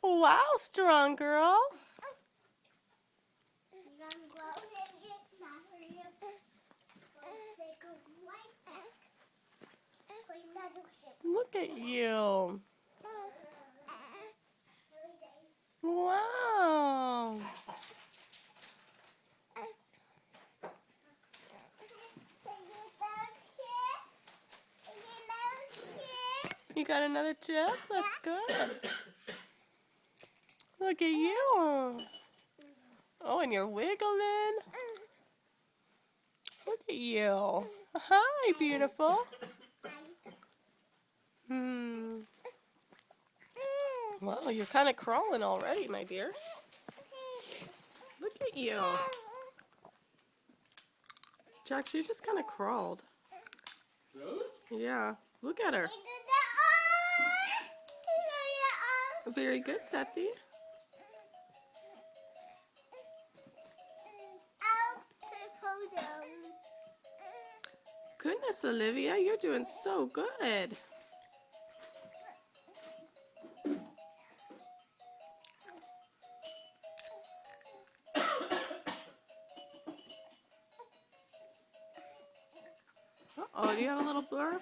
Wow, strong girl. Look at you. Wow. You got another chip? That's good. Look at you. Oh, and you're wiggling. Look at you. Hi, beautiful. Wow, you're kind of crawling already, my dear. Look at you. Jack, she just kind of crawled. Really? Yeah. Look at her. Very good, Seppi. Goodness, Olivia, you're doing so good. Uh-oh, do you have a little blurf?